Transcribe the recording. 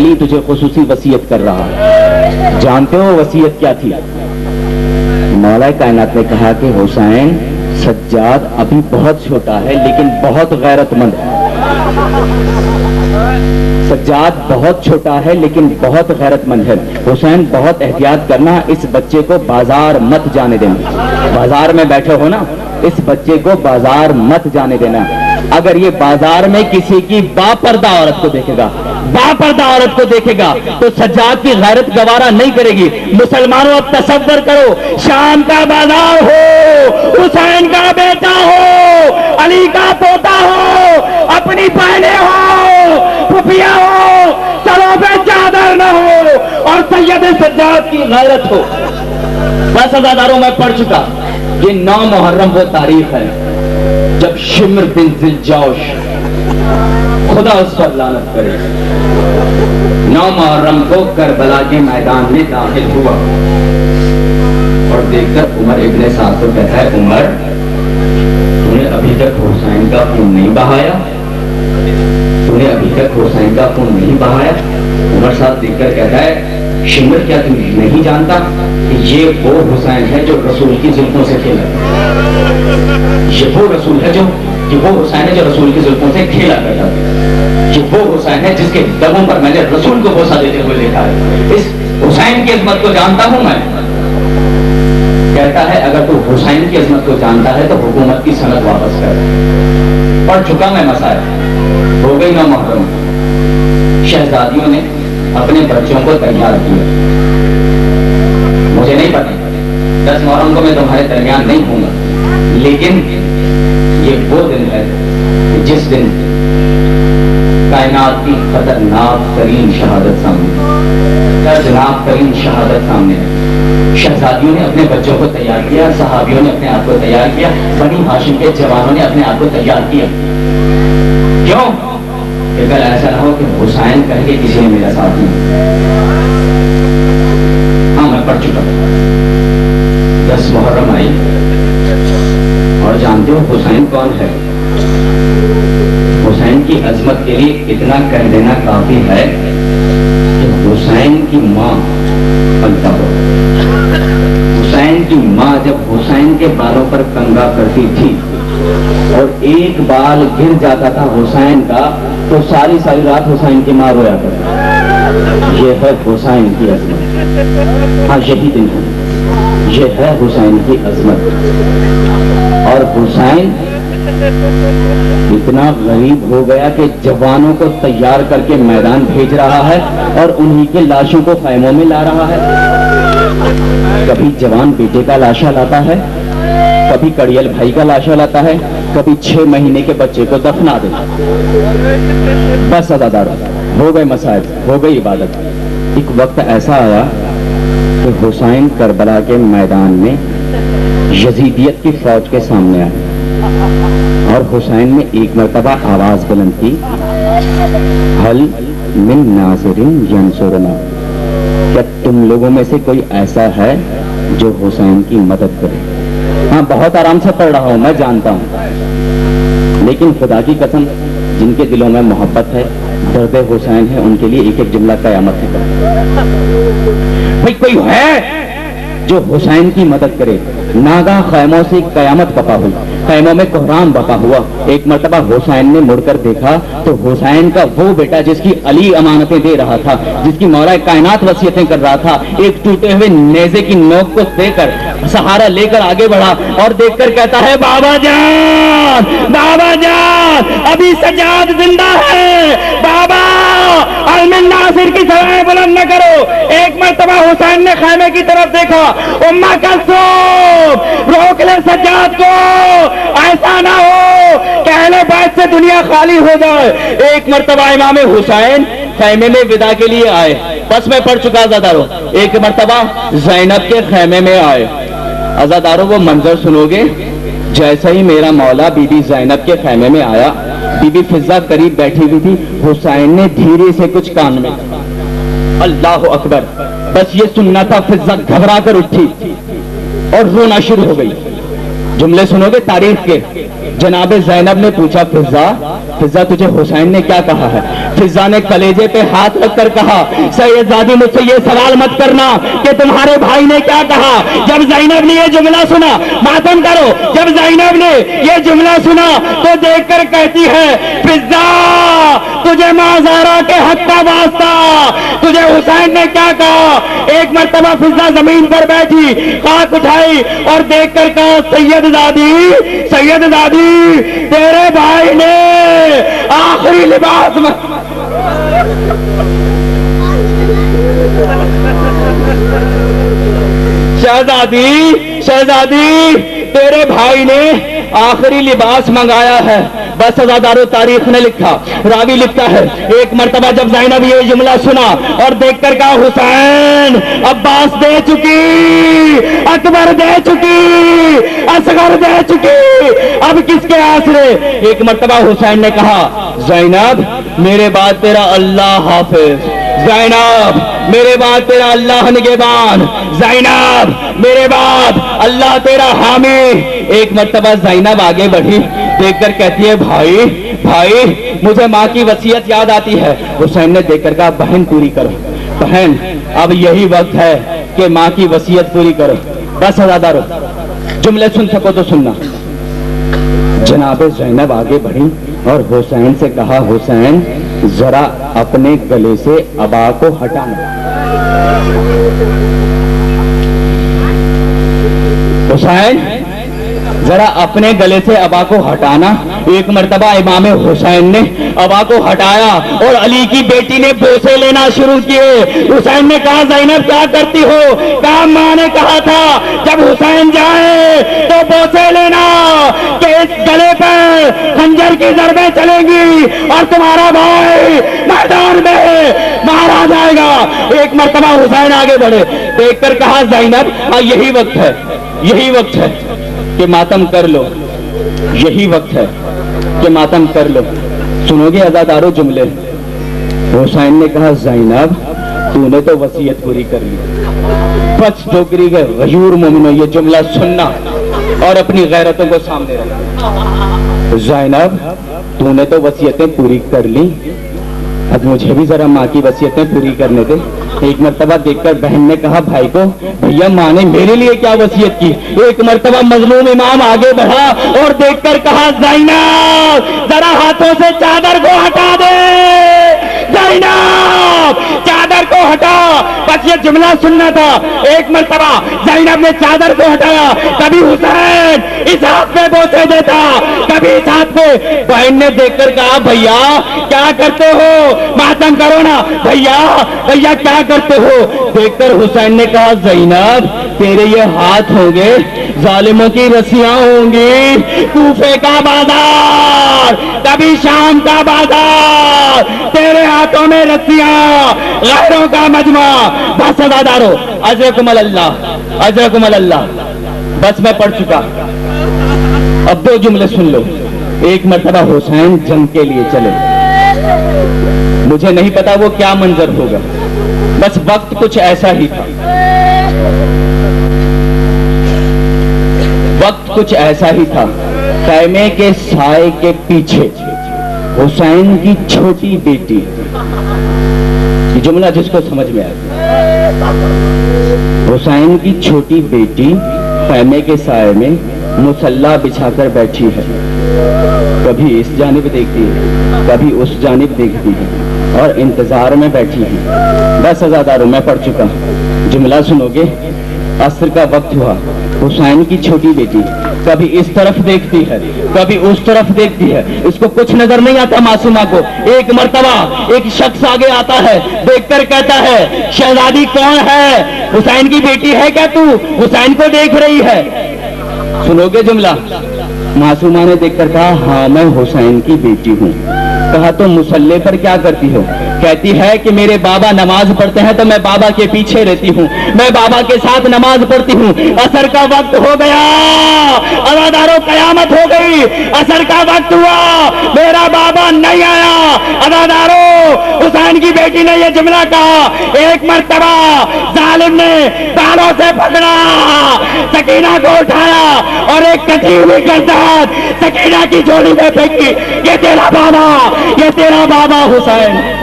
علی تجھے خصوصی وصیت کر رہا ہے. جانتے ہو وصیت کیا تھی؟ مولا کائنات نے کہا کہ حسین سجاد ابھی بہت چھوٹا ہے لیکن بہت غیرت مند ہے. سجاد بہت چھوٹا ہے لیکن بہت غیرت مند ہے. حسین بہت احتیاط کرنا، اس بچے کو بازار مت جانے دینا. بازار میں بیٹھے ہو نا، اس بچے کو بازار مت جانے دینا. اگر یہ بازار میں کسی کی باپردہ عورت کو دیکھے گا، باپردہ عورت کو دیکھے گا تو سجاد کی غیرت گوارا نہیں کرے گی. مسلمانوں اب تصور کرو، شام کا بازار ہو، حسین کا بیٹا ہو، علی کا پوتا ہو، اپنی بہنیں ہو، پھوپھیاں ہو، سروں پہ چادر نہ ہو اور سید سجاد کی غیرت ہو. بس عزاداروں میں پڑھ چکا. یہ 9 محرم وہ تاریخ ہے جب شمر بن ذوالجوش، خدا اس پر لعنت کرے، 9 محرم کو کربلا کے میدان میں داخل ہوا اور دیکھ کر عمر ابن سعد کو کہتا ہے، عمر تو نے ابھی تک حسین کا خون نہیں بہایا، تو نے ابھی تک حسین کا خون نہیں بہایا. عمر صاحب دیکھ کر کہتا ہے، شمر کیا تم نہیں جانتا کہ یہ وہ حسین ہے جو رسول کی زلفوں سے کھیلا، یہ وہ رسول ہے جو وہ حسین ہے جو رسول کی زلفوں سے کھیلا کرتا تھا، یہ وہ حسین ہے جس کے دموں پر میں نے رسول کو بوسہ دیتے ہوئے دیکھا ہے. اس حسین کی عظمت کو جانتا ہوں میں. کہتا ہے اگر تو حسین کی عظمت کو جانتا ہے تو حکومت کی سند واپس کر. پڑھ چکا میں مسائل. ہو گئی 9 محرم. شہزادیوں نے اپنے بچوں کو تیار کیا. مجھے نہیں پتا 10 محرم کو میں تمہارے درمیان نہیں ہوں گا، لیکن یہ وہ دن ہے جس دن کائنات کی خطرناک ترین شہادت سامنے، دردناک ترین شہادت سامنے ہے. شہزادیوں نے اپنے بچوں کو تیار کیا، صحابیوں نے اپنے آپ کو تیار کیا، بنی ہاشم کے جوانوں نے اپنے آپ کو تیار کیا. کیوں؟ کہ اگر ایسا نہ ہو کہ حسین کہہ کے کسی نے میرا ساتھ نہیں. ہاں میں پڑھ چکا. 10 محرم آئی اور جانتے ہو حسین کون ہے؟ حسین کی عظمت کے لیے اتنا کہہ دینا کافی ہے کہ حسین کی ماں پنتا ہو. حسین کی ماں جب حسین کے بالوں پر کنگا کرتی تھی اور ایک بال گر جاتا تھا حسین کا تو ساری رات حسین کی ماں رویا کرتی. یہ ہے حسین کی عظمت. ہاں یہی دن ہے، یہ ہے حسین کی عظمت. اور حسین اتنا غریب ہو گیا کہ جوانوں کو تیار کر کے میدان بھیج رہا ہے اور انہی کے لاشوں کو خیموں میں لا رہا ہے. کبھی جوان بیٹے کا لاشا لاتا ہے، کبھی کڑیل بھائی کا لاشا لاتا ہے، کبھی 6 مہینے کے بچے کو دفنا دیتا. بس عزاداروں ہو گئے مسائل، ہو گئی عبادت. ایک وقت ایسا آیا کہ حسین کربلا کے میدان میں یزیدیت کی فوج کے سامنے آئے اور حسین نے ایک مرتبہ آواز بلند کی، حل من ناصر ینصرنا، کیا تم لوگوں میں سے کوئی ایسا ہے جو حسین کی مدد کرے؟ ہاں بہت آرام سے پڑھ رہا ہوں میں جانتا ہوں، لیکن خدا کی قسم جن کے دلوں میں محبت ہے، درد حسین ہے، ان کے لیے ایک ایک جملہ قیامت ہے. بھئی کوئی ہے جو حسین کی مدد کرے؟ ناگاہ خیموں سے قیامت بپا ہوئی، خیموں میں کوہرام بپا ہوا. ایک مرتبہ حسین نے مڑ کر دیکھا تو حسین کا وہ بیٹا جس کی علی امانتیں دے رہا تھا، جس کی مولا کائنات وصیتیں کر رہا تھا، ایک ٹوٹے ہوئے نیزے کی نوک کو دے کر سہارا لے کر آگے بڑھا اور دیکھ کر کہتا ہے، بابا جان، بابا جان، ابھی سجاد زندہ ہے، بابا علم ناصر کی سوائیں بلند نہ کرو. ایک مرتبہ حسین نے خیمے کی طرف دیکھا، اماں کلثوم روک لے سجاد کو، ایسا نہ ہو کہ اہل بیت سے دنیا خالی ہو جائے. ایک مرتبہ امام حسین خیمے میں ودا کے لیے آئے. بس میں پڑھ چکا عزاداروں. ایک مرتبہ زینب کے خیمے میں آئے. عزاداروں وہ منظر سنو گے، جیسے ہی میرا مولا بی بی زینب کے خیمے میں آیا، بی بی فضہ قریب بیٹھی ہوئی تھی، حسین نے دھیرے سے کچھ کان میں، اللہ اکبر، بس یہ سننا تھا. فضہ گھبرا کر اٹھی اور رونا شروع ہو گئی. جملے سنو گے تاریخ کے. جناب زینب نے پوچھا، فضہ فضا تجھے حسین نے کیا کہا ہے؟ فضا نے کلیجے پہ ہاتھ رکھ کر کہا سید زادی مجھ سے یہ سوال مت کرنا کہ تمہارے بھائی نے کیا کہا. جب زینب نے یہ جملہ سنا، ماتم کرو، جب زینب نے یہ جملہ سنا تو دیکھ کر کہتی ہے فضا تجھے ماں زہرا کے حق کا واسطہ، تجھے حسین نے کیا کہا. ایک مرتبہ فضا زمین پر بیٹھی، خاک اٹھائی اور دیکھ کر کہا سید زادی تیرے بھائی نے آخری لباس میں شہزادی تیرے بھائی نے آخری لباس منگایا ہے. بس عزادارو تاریخ نے لکھا، راوی لکھتا ہے ایک مرتبہ جب زینب یہ جملہ سنا اور دیکھ کر کہا حسین عباس دے چکی، اکبر دے چکی، اصغر دے چکی، اب کس کے آسرے. ایک مرتبہ حسین نے کہا زینب میرے بعد تیرا اللہ حافظ، زینب میرے بعد تیرا اللہ نگہبان، زینب میرے بعد اللہ تیرا حامی. ایک مرتبہ زینب آگے بڑھی، دیکھ کر کہتی ہے بھائی مجھے ماں کی وصیت یاد آتی ہے. حسین نے دیکھ کر کہا بہن پوری کرو، بہن اب یہی وقت ہے کہ ماں کی وصیت پوری کرو. بس عزادارو جملے سن سکو تو سننا. جناب زینب آگے بڑھی اور حسین سے کہا حسین ذرا اپنے گلے سے ابا کو ہٹانا. حسین ذرا اپنے گلے سے ابا کو ہٹانا. ایک مرتبہ امام حسین نے ابا کو ہٹایا اور علی کی بیٹی نے بوسے لینا شروع کیے. حسین نے کہا زینب کیا کرتی ہو؟ کہا ماں نے کہا تھا جب حسین جائے تو بوسے لینا کہ اس گلے پر خنجر کی ضربیں چلیں گی اور تمہارا بھائی میدان میں مارا جائے گا. ایک مرتبہ حسین آگے بڑھے، دیکھ کر کہا زینب یہی وقت ہے کہ ماتم کر لو، یہی وقت ہے کہ ماتم کر لو. سنو گے عزادارو جملے. حسین نے کہا زینب تو نے تو وصیت پوری کر لی، بچ ڈوگری کے غیور مومنو یہ جملہ سننا اور اپنی غیرتوں کو سامنے رکھنا. زینب تو نے تو وصیتیں پوری کر لی، اب مجھے بھی ذرا ماں کی وصیتیں پوری کرنے دے. ایک مرتبہ دیکھ کر بہن نے کہا بھائی کو بھیا ماں نے میرے لیے کیا وصیت کی. ایک مرتبہ مظلوم امام آگے بڑھا اور دیکھ کر کہا زینب ذرا ہاتھوں سے چادر کو ہٹا دے، زینب چادر کو ہٹا. بس یہ جملہ سننا تھا. ایک مرتبہ زینب نے چادر کو ہٹایا، کبھی حسین اس ہاتھ پہ بوسے دیتا، کبھی اس ہاتھ پہ. بہن نے دیکھ کر کہا بھیا کیا کرتے ہو؟ ماتم کرو نا. بھیا کیا کرتے ہو؟ دیکھ کر حسین نے کہا زینب تیرے یہ ہاتھ ہوں گے ظالموں کی رسیاں ہوں گی، کوفے کا بازار کبھی شام کا بازار، تیرے ہاتھوں میں رسیاں غیروں کا مجمع. بس عزادارو اجرکم اللہ. بس میں پڑھ چکا، اب دو جملے سن لو. ایک مرتبہ حسین جنگ کے لیے چلے، مجھے نہیں پتا وہ کیا منظر ہوگا، بس وقت کچھ ایسا ہی تھا. خیمے کے سائے کے پیچھے حسین کی چھوٹی بیٹی، یہ جملہ جس کو سمجھ میں آیا، حسین کی چھوٹی بیٹی خیمے کے سائے میں مصلا بچھا کر بیٹھی ہے. کبھی اس جانب دیکھتی ہے، کبھی اس جانب دیکھتی ہے اور انتظار میں بیٹھی ہے. بس عزادارو میں پڑھ چکا، جملہ سنو گے. عصر کا وقت ہوا، حسین کی چھوٹی بیٹی کبھی اس طرف دیکھتی ہے کبھی اس طرف دیکھتی ہے، اس کو کچھ نظر نہیں آتا معصومہ کو. ایک مرتبہ ایک شخص آگے آتا ہے، دیکھ کر کہتا ہے شہزادی کون ہے؟ حسین کی بیٹی ہے کیا تو؟ حسین کو دیکھ رہی ہے. سنو گے جملہ. معصومہ نے دیکھ کر کہا ہاں میں حسین کی بیٹی ہوں. کہا تو مصلی پر کیا کرتی ہو؟ کہتی ہے کہ میرے بابا نماز پڑھتے ہیں تو میں بابا کے پیچھے رہتی ہوں، میں بابا کے ساتھ نماز پڑھتی ہوں. عصر کا وقت ہو گیا، عزادارو قیامت ہو گئی. عصر کا وقت ہوا، میرا بابا نہیں آیا. عزادارو حسین حسین کی بیٹی نے یہ جملہ کہا، ایک مرتبہ ظالم نے بالوں سے پکڑا، سکینہ کو اٹھایا اور ایک کٹی ہوئی گردن سکینہ کی جھولی میں پھینکی، یہ تیرا بابا، یہ تیرا بابا حسین۔